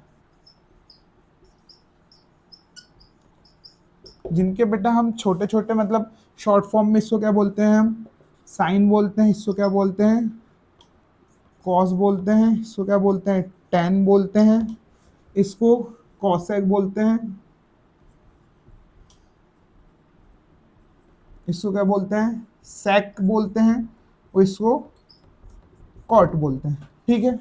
जिनके बेटा हम छोटे छोटे मतलब शॉर्ट फॉर्म में इसको क्या बोलते हैं, हम साइन बोलते हैं, इसको क्या बोलते हैं, कॉस बोलते हैं, इसको क्या बोलते हैं, टेन बोलते हैं, इसको कॉसेक बोलते हैं, इसको क्या बोलते हैं, सेक बोलते हैं, और इसको कॉट बोलते हैं। ठीक है,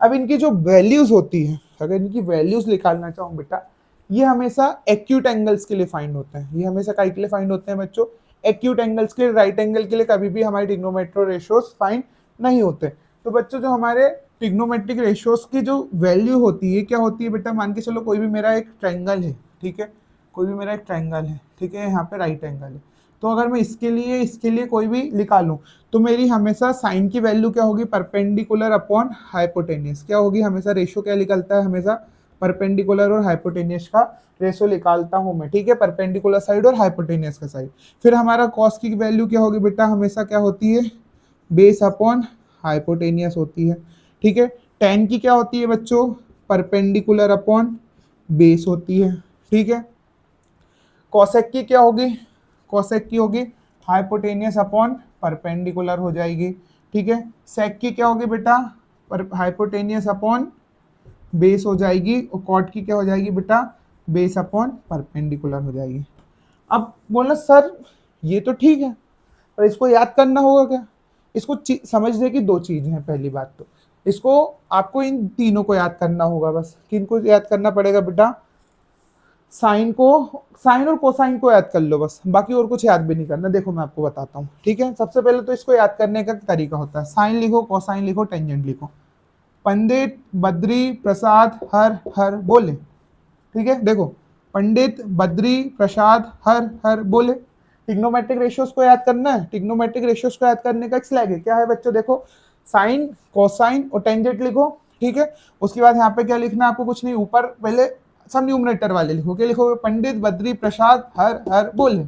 अब इनकी जो वैल्यूज होती है, अगर इनकी वैल्यूज निकालना चाहूँ बेटा, ये हमेशा एक्यूट एंगल्स के लिए फाइंड होते हैं। ये हमेशा काय के लिए फाइंड होते हैं बच्चों, एक्यूट एंगल्स के लिए। राइट एंगल के लिए कभी भी हमारे ट्रिग्नोमेट्रिक रेशियोज फाइंड नहीं होते। तो बच्चों जो हमारे ट्रिग्नोमेट्रिक रेशियोज की जो वैल्यू होती है, क्या होती है बेटा, मान के चलो कोई भी मेरा एक ट्रायंगल है, ठीक है, कोई भी मेरा एक ट्रायंगल है, ठीक है, यहाँ पे राइट एंगल है, तो अगर मैं इसके लिए कोई भी निकालूं, तो मेरी हमेशा साइन की वैल्यू क्या होगी, परपेंडिकुलर अपॉन हाइपोटेनियस क्या होगी, हमेशा रेशियो क्या निकलता है, हमेशा परपेंडिकुलर और हाइपोटेनियस का रेशियो निकालता हूं मैं। ठीक है, परपेंडिकुलर साइड और हाइपोटेनियस का साइड। फिर हमारा कॉस की वैल्यू क्या होगी बेटा, हमेशा क्या होती है, बेस अपॉन हाइपोटेनियस होती है। ठीक है, टेन की क्या होती है बच्चों, परपेंडिकुलर अपॉन बेस होती है। ठीक है, कॉसेक की क्या होगी, कॉसेक की होगी हाइपोटेनियस अपॉन परपेंडिकुलर हो जाएगी। ठीक है, सेक की क्या होगी बेटा, हाइपोटेनियस अपॉन बेस हो जाएगी और कॉट की क्या हो जाएगी बेटा, बेस अपॉन परपेंडिकुलर हो जाएगी। अब बोलना सर ये तो ठीक है, पर इसको याद करना होगा क्या? इसको समझने की दो चीजें हैं। पहली बात तो इसको आपको इन तीनों को याद करना होगा। बस किनको याद करना पड़ेगा बेटा? साइन को, साइन और कोसाइन को याद कर लो बस, बाकी और कुछ याद भी नहीं करना। देखो मैं आपको बताता हूँ, ठीक है। सबसे पहले तो इसको याद करने का तरीका होता है, साइन लिखो, कोसाइन लिखो, टेंजेंट लिखो। पंडित बद्री प्रसाद हर हर बोले, ठीक है। देखो पंडित बद्री प्रसाद हर हर बोले, टिग्नोमेट्रिक रेशियोज को याद करना है। टिग्नोमेट्रिक रेशियोज को याद करने का एक स्लैग है, क्या है बच्चों? देखो साइन कोसाइन और टेंजेंट लिखो, ठीक है। उसके बाद यहाँ पे क्या लिखना है आपको? कुछ नहीं, ऊपर पहले सब न्यूमरेटर वाले लिखो। क्या लिखोगे? पंडित बद्री प्रसाद हर हर बोले,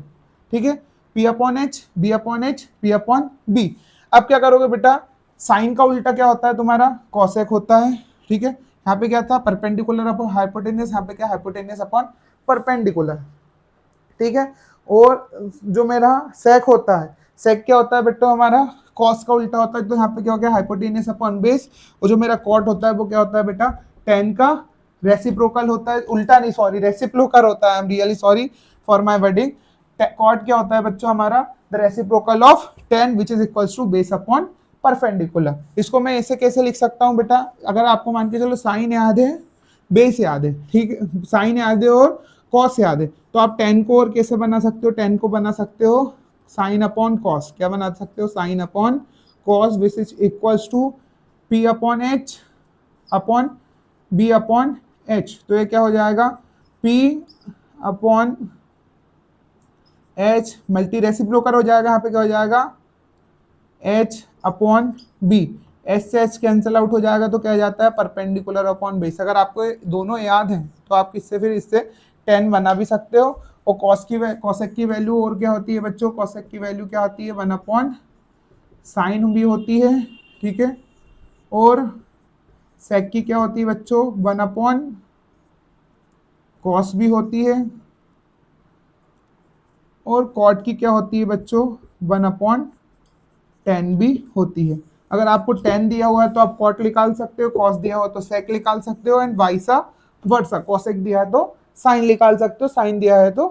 ठीक है। P upon H, B upon H, P upon B. अब क्या करोगे बेटा? साइन का उल्टा क्या होता है तुम्हारा? कॉसेक होता है, ठीक है। यहाँ पे क्या था? परपेंडिकुलर अपॉन हाइपोटेन्यूस, यहाँ पे क्या? हाइपोटेन्यूस अपॉन परपेंडिकुलर, ठीक है। और जो मेरा सेक होता है, सेक क्या होता है बेटा हमारा? कॉस का उल्टा होता है। तो यहाँ पे क्या हो गया? Hypotenuse upon base. और जो मेरा कॉट होता है वो क्या होता है बेटा? टेन का रेसिप्रोकल होता है, उल्टा नहीं, सॉरी, रेसिप्रोकल होता है। I am really sorry for my wording. Cot क्या होता है बच्चों हमारा? The reciprocal of tan which is equals to base upon perpendicular. इसको मैं ऐसे कैसे लिख सकता हूँ बेटा? अगर आपको मान के चलो साइन याद है, बेस याद है, ठीक है, साइन याद है और कॉस याद है, तो आप टेन को और कैसे बना सकते हो? टेन को बना सकते हो साइन अपॉन कॉस। क्या बना सकते हो? Sine upon cos which is equals to P upon H upon B upon H. तो ये क्या हो जाएगा? P upon H multi reciprocal हो जाएगा। यहाँ पे क्या हो जाएगा? H upon B. एच से एच कैंसिल आउट हो जाएगा, तो क्या हो जाता है? Perpendicular upon base. अगर आपको दोनों याद हैं तो आप किससे फिर इससे टेन बना भी सकते हो। और कॉसेक की वैल्यू और क्या होती है बच्चों? कॉसेक की वैल्यू क्या होती है? वन अपॉन साइन भी होती है, ठीक है। और सेक की क्या होती है बच्चों? वन अपॉन कॉस भी होती है। और कॉट की क्या होती है बच्चों? वन अपॉन टेन भी होती है। अगर आपको टेन दिया हुआ है तो आप कॉट निकाल सकते हो, कॉस दिया हुआ तो सेक निकाल सकते हो, एंड वाइसा वर्सा। कॉसेक दिया है तो साइन निकाल सकते हो, साइन दिया है तो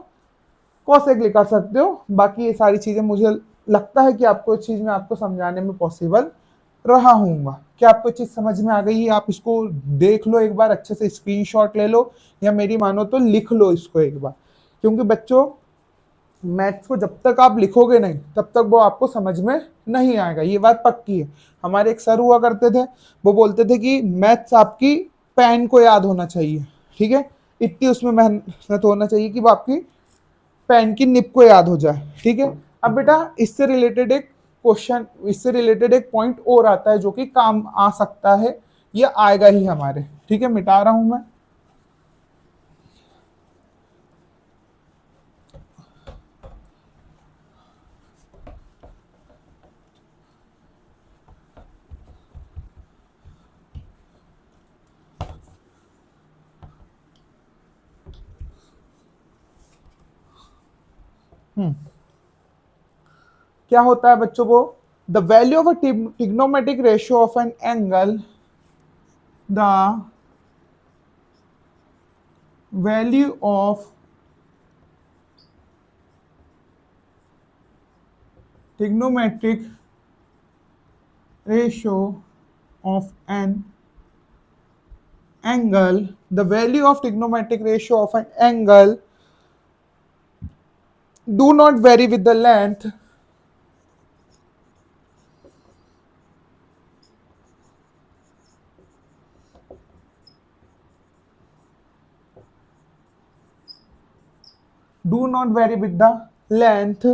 कॉसेक निकाल सकते हो। बाकी ये सारी चीजें मुझे लगता है कि आपको इस चीज में आपको समझाने में पॉसिबल रहा हूँगा। क्या आपको चीज समझ में आ गई है? आप इसको देख लो एक बार, अच्छे से स्क्रीनशॉट ले लो, या मेरी मानो तो लिख लो इसको एक बार, क्योंकि बच्चों मैथ्स को जब तक आप लिखोगे नहीं तब तक वो आपको समझ में नहीं आएगा, ये बात पक्की है। हमारे एक सर हुआ करते थे, वो बोलते थे कि मैथ्स आपकी पेन को याद होना चाहिए, ठीक है। इतनी उसमें मेहनत होना चाहिए कि वो आपकी पेन की निब को याद हो जाए, ठीक है। अब बेटा इससे रिलेटेड एक क्वेश्चन, इससे रिलेटेड एक पॉइंट और आता है जो कि काम आ सकता है, ये आएगा ही हमारे, ठीक है। मिटा रहा हूं मैं। क्या होता है बच्चों को? The value of a trigonometric ratio of an angle, the value of trigonometric ratio of an angle, the value of trigonometric ratio of an angle do not vary with the length, do not vary with the length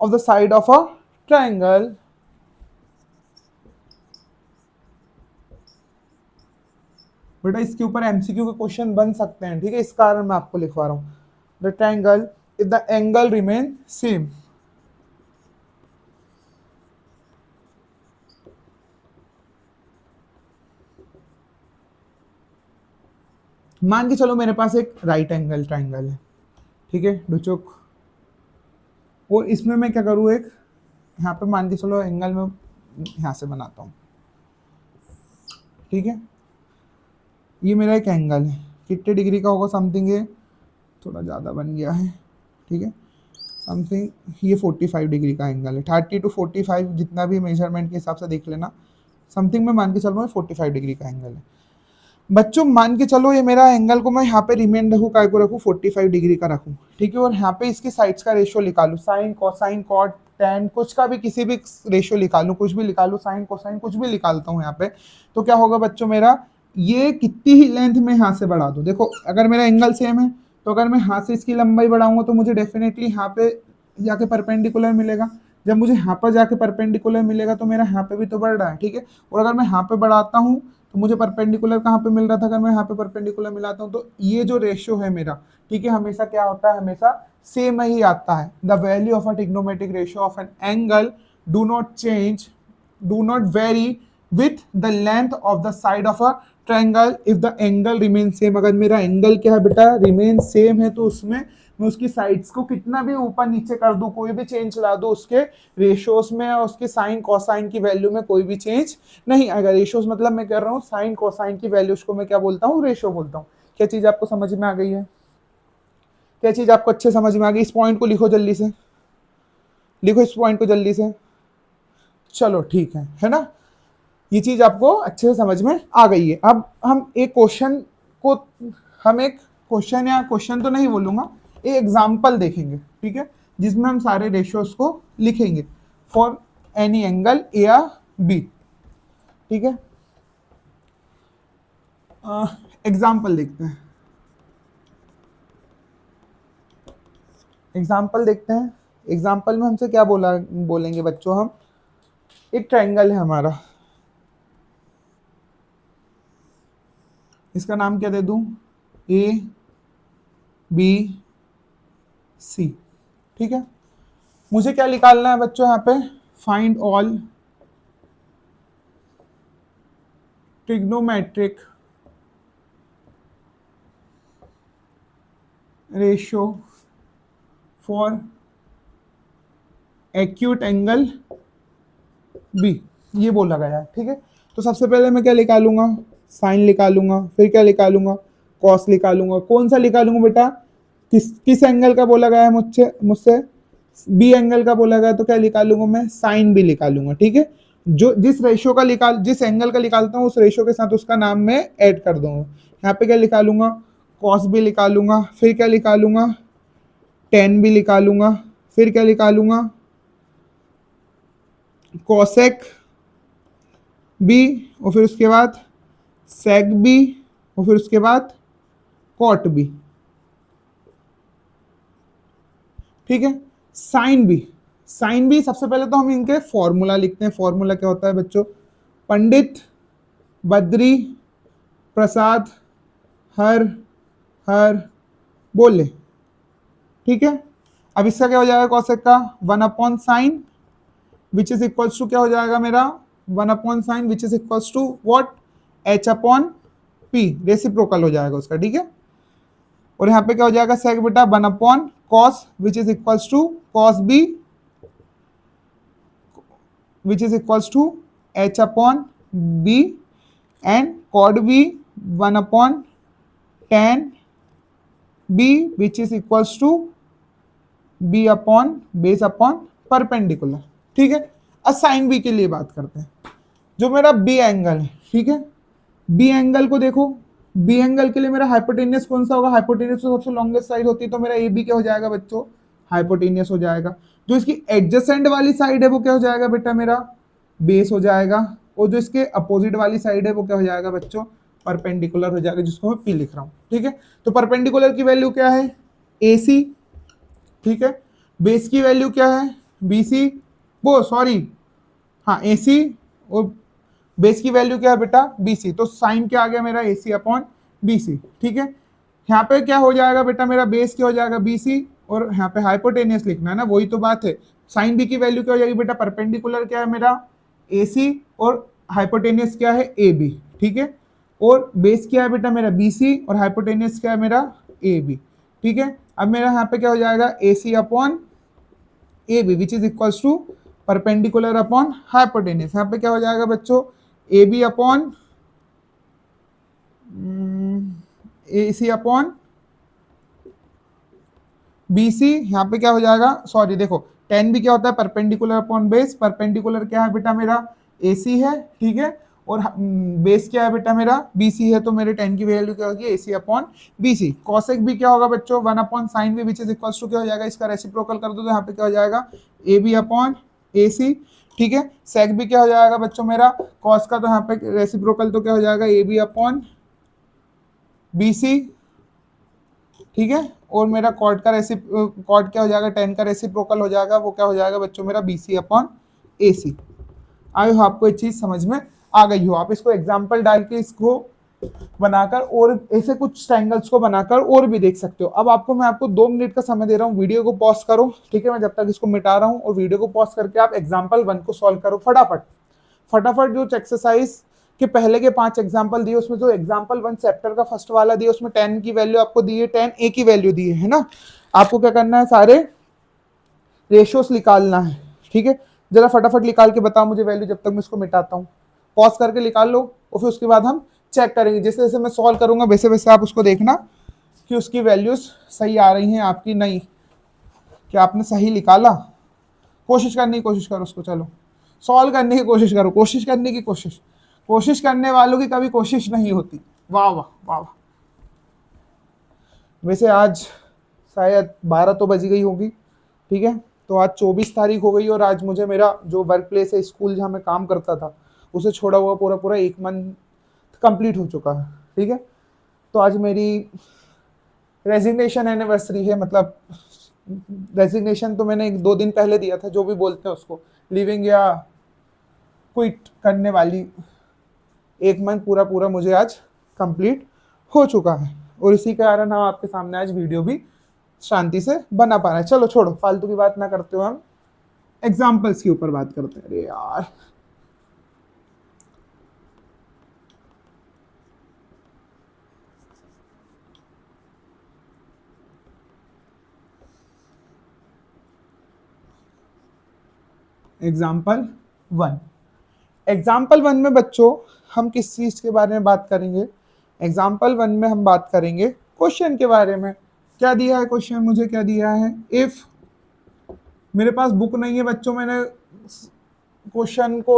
of the side of a triangle. बेटा इसके ऊपर एमसीक्यू के क्वेश्चन बन सकते हैं, ठीक है, इस कारण मैं आपको लिखवा रहा हूं। The triangle if the angle remain same. मान के चलो मेरे पास एक राइट एंगल ट्रायंगल है, ठीक है, डुचुक। और इसमें मैं क्या करूँ? एक यहाँ पे मान के चलो एंगल में यहाँ से बनाता हूँ, ठीक है, ये मेरा एक एंगल है, कितने डिग्री का होगा समथिंग, ये थोड़ा ज़्यादा बन गया है, ठीक है, समथिंग ये 45 डिग्री का एंगल है, 30 to 45 जितना भी मेजरमेंट के हिसाब से देख लेना, समथिंग मैं मान के चल रहा हूँ 45 डिग्री का एंगल है। बच्चों मान के चलो ये मेरा एंगल को मैं यहाँ पे रिमेन रखूँ, काय को रखूँ 45 डिग्री का रखूँ, ठीक है, और यहाँ पे इसकी साइड्स का रेशियो निकालूँ, साइन कोसाइन कॉट टेन कुछ का भी किसी भी रेशियो निकालूँ, कुछ भी निकालूँ, साइन कोसाइन कुछ भी निकालता हूँ यहाँ पे, तो क्या होगा बच्चों मेरा, ये कितनी ही लेंथ में यहाँ से बढ़ा दूँ, देखो अगर मेरा एंगल सेम है तो अगर मैं हाथ से इसकी लंबाई बढ़ाऊंगा तो मुझे डेफिनेटली यहाँ पे जाके परपेंडिकुलर मिलेगा, जब मुझे यहाँ पर जाके परपेंडिकुलर मिलेगा तो मेरा यहाँ पे भी तो बढ़ रहा है, ठीक है, और अगर मैं यहाँ पे बढ़ाता हूँ तो मुझे परपेंडिकुलर कहाँ पे मिल रहा था, अगर मैं यहाँ पे परपेंडिकुलर मिलाता हूँ तो ये जो रेशियो है मेरा, ठीक है, हमेशा क्या होता है, हमेशा सेम ही आता है। The value of a trigonometric ratio of an angle do not change, do not very with the length of the side of a triangle if the angle remain same. अगर मेरा एंगल क्या है बेटा, रिमेन सेम है, तो उसमें मैं उसकी साइड्स को कितना भी ऊपर नीचे कर दूं, कोई भी चेंज ला दूं, उसके रेशियोज में और उसके साइन कोसाइन की वैल्यू में कोई भी चेंज नहीं आएगा। रेशियोज मतलब मैं कर रहा हूँ साइन कोसाइन की वैल्यूज को मैं क्या बोलता हूँ, रेशियो बोलता हूँ। क्या चीज आपको समझ में आ गई है, क्या चीज आपको अच्छे समझ में आ गई, इस पॉइंट को लिखो जल्दी से, लिखो इस पॉइंट को जल्दी से, चलो ठीक है ना, ये चीज आपको अच्छे से समझ में आ गई है। अब हम एक क्वेश्चन को, हम एक क्वेश्चन या क्वेश्चन तो नहीं बोलूंगा, एक एग्जांपल देखेंगे, ठीक है, जिसमें हम सारे रेशियोज को लिखेंगे फॉर एनी एंगल ए या बी, ठीक है। एग्जांपल देखते हैं, एग्जांपल देखते हैं। एग्जांपल में हमसे क्या बोलेंगे बच्चों, हम एक ट्रायंगल है हमारा, इसका नाम क्या दे दूं, ए बी सी, ठीक है। मुझे क्या निकालना है बच्चों, यहाँ पे find all trigonometric ratio for acute angle B, ये बोला गया है, ठीक है। तो सबसे पहले मैं क्या निकालूंगा, साइन निकालूंगा, फिर क्या निकालूंगा, कॉस निकालूंगा। कौन सा निकालूंगा बेटा, किस एंगल का बोला गया है मुझसे मुझसे बी एंगल का बोला गया, तो क्या निकालूंगा मैं, साइन बी निकालूंगा, ठीक है। जो जिस रेशियो का जिस एंगल का निकालता हूँ उस रेशियो के साथ उसका नाम मैं ऐड कर दूंगा। यहाँ पे क्या निकालूंगा, कॉस बी निकालूंगा, फिर क्या निकालूंगा, टेन बी निकालूंगा, फिर क्या निकालूंगा, कॉसेक बी, और फिर उसके बाद सेक बी, और फिर उसके बाद कॉट बी, ठीक है। साइन बी, साइन बी सबसे पहले तो हम इनके फॉर्मूला लिखते हैं। फॉर्मूला क्या होता है बच्चों, पंडित बद्री प्रसाद हर हर बोले, ठीक है। अब इसका क्या हो जाएगा, कॉसेक का 1/sin which is equals to क्या हो जाएगा मेरा, 1/sin which is equals to what, h/p, reciprocal हो जाएगा उसका, ठीक है। और यहाँ पे क्या हो जाएगा सेक बेटा 1/cos which is equals to cos b which is equals to h/b and cot b 1/tan b which is equals to b/base/, perpendicular, ठीक है। अब साइन बी के लिए बात करते हैं, जो मेरा बी एंगल है, ठीक है। बी एंगल को देखो, बी एंगल के लिए मेरा हाइपोटेनियस कौन सा होगा, हाइपोटेनियस तो सबसे लॉन्गेस्ट साइड होती है, तो मेरा ए बी क्या हो जाएगा बच्चों, हाइपोटेनियस हो जाएगा। जो इसकी एडजेसेंट वाली साइड है वो क्या हो जाएगा बेटा मेरा, बेस हो जाएगा, और जो इसके अपोजिट वाली साइड है वो क्या हो जाएगा बच्चों, परपेंडिकुलर हो जाएगा, जिसको मैं पी लिख रहा हूँ, ठीक है। तो परपेंडिकुलर की वैल्यू क्या है, ए सी, ठीक है। बेस की वैल्यू क्या है, बी सी, वो सॉरी, हाँ ए सी, और बेस की वैल्यू क्या है बेटा, बी सी, तो साइन क्या आ गया मेरा, ए सी अपॉन बी सी, ठीक है। यहाँ पे क्या हो जाएगा बेटा मेरा, बेस क्या हो जाएगा बी सी, और यहाँ पे हाइपोटेनियस लिखना है ना, वही तो बात है। साइन बी की वैल्यू क्या हो जाएगी बेटा, परपेंडिकुलर क्या है मेरा ए सी, और हाइपोटेनियस क्या है ए बी, ठीक है। और बेस क्या है बेटा मेरा बी सी, और हाइपोटेनियस क्या है मेरा ए बी, ठीक है। अब मेरा यहाँ पे क्या हो जाएगा, A C upon A B which is equals to perpendicular upon hypotenuse. यहाँ पे क्या हो जाएगा बच्चों, A B upon A C upon B C, यहाँ पे क्या हो जाएगा, सॉरी देखो, टेन भी क्या होता है, परपेंडिकुलर अपॉन बेस। परपेंडिकुलर क्या है बेटा मेरा, ए सी है, ठीक है, और बेस क्या है बेटा मेरा, बी सी है, तो मेरे टेन की वैल्यू क्या होगी, ए सी अपॉन बी सी। कॉसेक भी क्या होगा बच्चों, वन अपॉन साइन भी, विच इज इक्वल टू क्या हो जाएगा, इसका रेसिप्रोकल कर दो तो यहाँ पे क्या हो जाएगा, ए बी अपॉन ए सी, ठीक है। सेक भी क्या हो जाएगा बच्चों मेरा, कॉस का, तो यहाँ पे रेसिप्रोकल तो क्या हो जाएगा, A B upon B C, ठीक है। और मेरा कॉट का कॉट क्या हो जाएगा, टेन का रेसिप्रोकल हो जाएगा, वो क्या हो जाएगा बच्चों मेरा, बी सी अपॉन ए सी। आई हो आपको ये चीज समझ में आ गई हो। आप इसको एग्जाम्पल डाल के इसको बनाकर और ऐसे कुछ ट्रायंगल्स को बनाकर और भी देख सकते हो। अब आपको मैं आपको 2 मिनट का समय दे रहा हूँ, वीडियो को पॉज करो, ठीक है, मैं जब तक इसको मिटा रहा हूँ, और वीडियो को पॉज करके आप एग्जाम्पल 1 को सॉल्व करो फटाफट फटाफट। जो एक्सरसाइज के पहले के 5 एग्जाम्पल दिए, उसमें जो एग्जाम्पल 1 चैप्टर का फर्स्ट वाला दिया, उसमें 10 की वैल्यू आपको दी है, 10 ए की वैल्यू दी है ना। आपको क्या करना है, सारे रेशियोस निकालना है, ठीक है। जरा फटाफट निकाल के बताओ मुझे वैल्यू, जब तक मैं इसको मिटाता हूँ। पॉज करके निकाल लो, और फिर उसके बाद हम चेक करेंगे। जैसे जैसे मैं सॉल्व करूंगा वैसे वैसे आप उसको देखना कि उसकी वैल्यूज सही आ रही हैं आपकी, नहीं, क्या आपने सही निकाला। कोशिश करने की कोशिश करो उसको, चलो सॉल्व करने की कोशिश करो, कोशिश करने की कोशिश, कोशिश करने वालों की कभी कोशिश नहीं होती। वाह वाह वाह वाह। वैसे आज शायद 12 तो बज गई होगी, ठीक है। तो आज 24 तारीख हो गई, और आज मुझे मेरा जो वर्क प्लेस है, स्कूल जहाँ मैं काम करता था, उसे छोड़ा हुआ पूरा पूरा 1 मंथ कंप्लीट हो चुका है, ठीक है। तो आज मेरी रेजिग्नेशन एनिवर्सरी है, मतलब रेजिग्नेशन तो मैंने 1-2 दिन पहले दिया था, जो भी बोलते हैं उसको, लिविंग या क्विट करने वाली। 1 मंथ पूरा पूरा मुझे आज कंप्लीट हो चुका है, और इसी कारण हम आपके सामने आज वीडियो भी शांति से बना पा रहे हैं। चलो छोड़ो, फालतू की बात ना करते हो, हम एग्जाम्पल्स के ऊपर बात करते हैं। अरे यार, एग्जाम्पल 1, एग्जाम्पल 1 में बच्चों हम किस चीज के बारे में बात करेंगे, एग्जाम्पल 1 में हम बात करेंगे क्वेश्चन के बारे में। क्या दिया है क्वेश्चन, मुझे क्या दिया है, इफ, मेरे पास बुक नहीं है बच्चों, मैंने क्वेश्चन को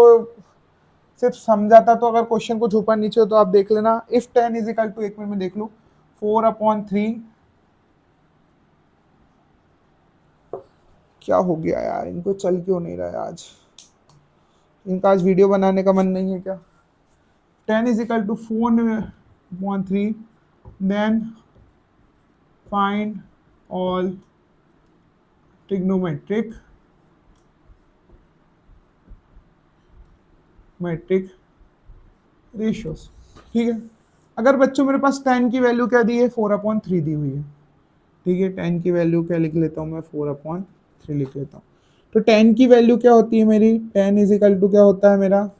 सिर्फ समझा था, तो अगर क्वेश्चन कुछ ऊपर नीचे हो तो आप देख लेना। If 10 is equal to, 1 minute में देख लूँ, 4/3, क्या हो गया यार, इनको चल क्यों नहीं रहा है आज, इनका आज वीडियो बनाने का मन नहीं है क्या। 10 is equal to 4/3, then find all trigonometric metric ratios, ठीक है। अगर बच्चों मेरे पास 10 की वैल्यू क्या दी है, 4/3 दी हुई है, ठीक है। 10 की वैल्यू क्या लिख लेता हूँ मैं, 4/3 लिख लेता हूँ। तो 10 की वैल्यू क्या होती है मेरी, 10 इज इक्वल टू क्या होता है मेरा,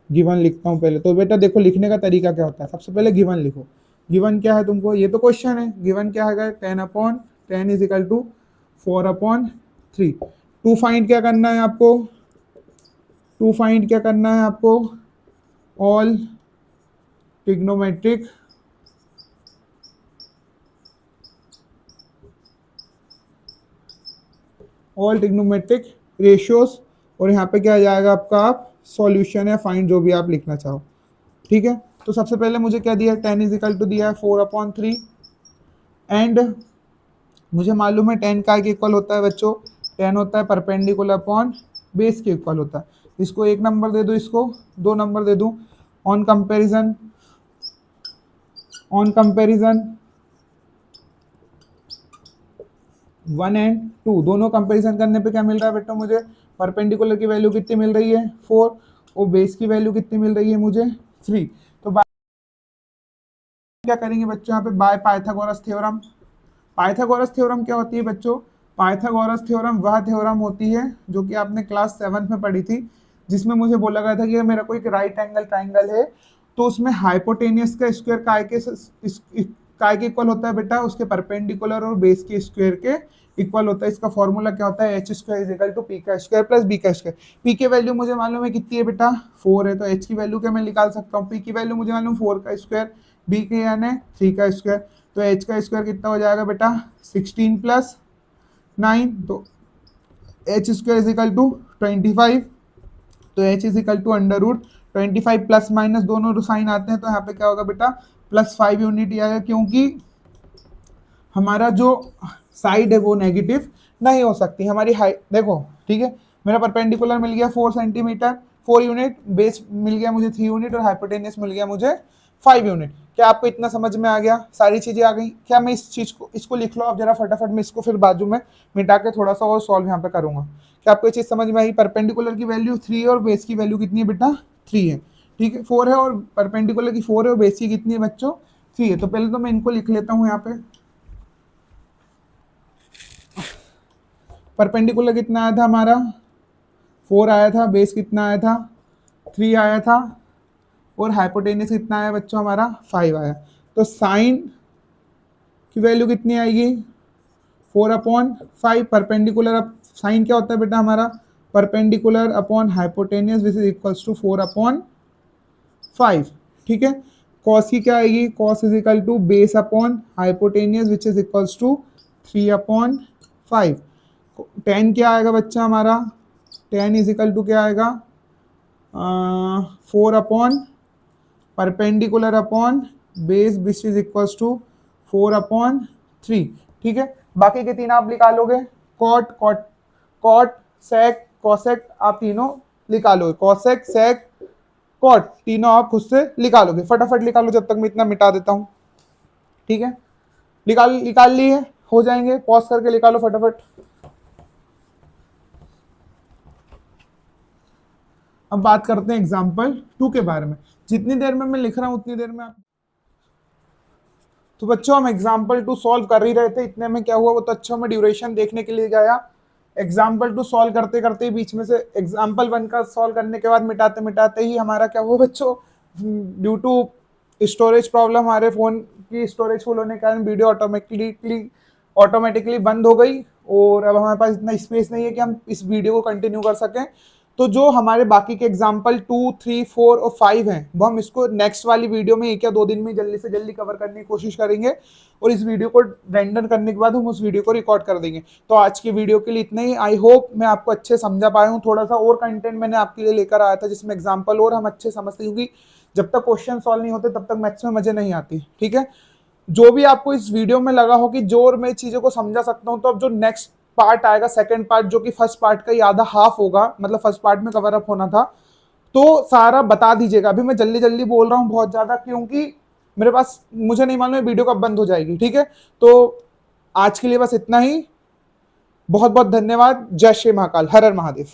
गिवन लिखता हूँ पहले। तो बेटा देखो, लिखने का तरीका क्या होता है, सबसे पहले गिवन लिखो। गिवन क्या है तुमको, ये तो क्वेश्चन है, गिवन क्या है, 10/10 is equal to 4/3। To find क्या करना है आपको, टू फाइंड क्या करना है आपको, all trigonometric all trigonometric ratios, और यहाँ पे क्या आ जाएगा आपका, आप सॉल्यूशन या फाइंड जो भी आप लिखना चाहो, ठीक है। तो सबसे पहले मुझे क्या दिया है, 10 इज इक्वल टू दिया है 4/3, एंड मुझे मालूम है 10 का इक्वल होता है बच्चों, 10 होता है परपेंडिकुलर अपॉन बेस के इक्वल होता है। इसको 1 नंबर दे दो, इसको 2 नंबर दे दूं। On comparison, on comparison 1 and 2 दोनों कंपैरिजन करने पे क्या मिल रहा है बेटा मुझे, परपेंडिकुलर की वैल्यू कितनी मिल रही है 4, और बेस की वैल्यू कितनी मिल रही है मुझे 3। तो क्या करेंगे बच्चों, यहाँ पे by Pythagoras theorem. Pythagoras theorem क्या होती है बच्चों, पाइथागोरस थ्योरम वह थ्योरम होती है जो कि आपने क्लास 7 में पढ़ी थी, जिसमें मुझे बोला गया था कि मेरा कोई राइट एंगल ट्राइंगल है, तो उसमें हाइपोटेनियस का स्क्वायर काय के इक्वल होता है बेटा, उसके परपेंडिकुलर और बेस के स्क्वायर के इक्वल होता है। इसका फॉर्मूला क्या होता है, h square is equal to P का स्क्वायर प्लस बी का स्क्वायर। पी की वैल्यू मुझे मालूम है कितनी है बेटा, 4 है, तो h की वैल्यू क्या मैं निकाल सकता हूँ, पी की वैल्यू मुझे मालूम 4 का स्क्वायर, बी के यानी 3 का स्क्वायर, तो एच का स्क्वायर कितना हो जाएगा बेटा 16 प्लस 9, तो H square is equal to 25, तो H is equal to under root 25 plus minus दोनों साइन आते हैं, तो यहाँ पे क्या होगा बेटा +5 यूनिट ही आएगा, क्योंकि हमारा जो साइड है वो नेगेटिव नहीं हो सकती हमारी हाइट। देखो ठीक है, मेरा परपेंडिकुलर मिल गया 4 सेंटीमीटर 4 यूनिट, बेस मिल गया मुझे 3 यूनिट और हाइपोटेनियस मिल गया मुझे 5 यूनिट। क्या आपको इतना समझ में आ गया, सारी चीजें आ गई क्या? मैं इस चीज को इसको लिख लो आप जरा फटाफट, मैं इसको फिर बाजू में मिटा के थोड़ा सा और सॉल्व यहाँ पे करूंगा। क्या आपको ये चीज समझ में आई? परपेंडिकुलर की वैल्यू 3 है और बेस की वैल्यू कितनी है बेटा 3 है, ठीक है 4 है और परपेंडिकुलर की 4 है और बेस की कितनी है बच्चों 3 है। तो पहले तो मैं इनको लिख लेता हूँ यहाँ पे। परपेंडिकुलर कितना आया था हमारा 4 आया था, बेस कितना आया था 3 आया था, और हाइपोटेनियस कितना आया बच्चों हमारा 5 आया। तो साइन की वैल्यू कितनी आएगी 4/5। परपेंडिकुलर, अब साइन क्या होता है बेटा हमारा perpendicular upon hypotenuse which is equals to 4/5, ठीक है। कॉस की क्या आएगी, cos is equal to base upon hypotenuse which is equals to 3/5। Tan क्या आएगा बच्चा हमारा, टेन इज इक्वल टू क्या आएगा 4 perpendicular upon base which is equals to 4/3, ठीक है। बाकी के तीन आप निकालोगे, cot cot cot sec cosec आप तीनों निकालोगे, कॉसेक सेक कॉट तीनों आप खुद से निकालोगे। फटाफट निकालो जब तक मैं इतना मिटा देता हूं, ठीक है। निकाल लिए हो जाएंगे, पॉज करके निकालो फटाफट। अब बात करते हैं एग्जाम्पल 2 के बारे में। जितनी देर में मैं लिख रहा हूं उतनी देर में आप, तो बच्चों हम एग्जाम्पल 2 सॉल्व कर ही रहे थे, इतने में क्या हुआ वो तो अच्छा मैं ड्यूरेशन देखने के लिए गया। एग्जाम्पल 2 सॉल्व करते करते ही बीच में से एग्जाम्पल 1 का सॉल्व करने के बाद मिटाते मिटाते ही हमारा क्या हुआ बच्चों, ड्यू टू स्टोरेज प्रॉब्लम हमारे फोन की स्टोरेज फुल होने के कारण वीडियो ऑटोमेटिकली बंद हो गई, और अब हमारे पास इतना स्पेस नहीं है कि हम इस वीडियो को कंटिन्यू कर सकें। तो जो हमारे बाकी के एग्जाम्पल 2, 3, 4 और 5 हैं वो हम इसको नेक्स्ट वाली वीडियो में 1 या 2 दिन में जल्दी से जल्दी कवर करने की कोशिश करेंगे, और इस वीडियो को रेंडर करने के बाद हम उस वीडियो को रिकॉर्ड कर देंगे। तो आज की वीडियो के लिए इतना ही। आई होप मैं आपको अच्छे समझा पाया हूँ। थोड़ा सा और कंटेंट मैंने आपके लिए लेकर आया था जिसमें एग्जाम्पल और हम अच्छे समझते, क्योंकि जब तक क्वेश्चन सॉल्व नहीं होते तब तक मैथ्स में मजे नहीं आती, ठीक है। जो भी आपको इस वीडियो में लगा हो कि जो मैं चीजों को समझा सकता हूँ, तो अब जो नेक्स्ट पार्ट आएगा सेकंड पार्ट, जो कि फर्स्ट पार्ट का ही आधा हाफ होगा, मतलब फर्स्ट पार्ट में कवर अप होना था, तो सारा बता दीजिएगा। अभी मैं जल्दी जल्दी बोल रहा हूँ बहुत ज्यादा, क्योंकि मेरे पास मुझे नहीं मालूम वीडियो कब बंद हो जाएगी, ठीक है। तो आज के लिए बस इतना ही। बहुत बहुत धन्यवाद। जय श्री महाकाल, हर हर महादेव।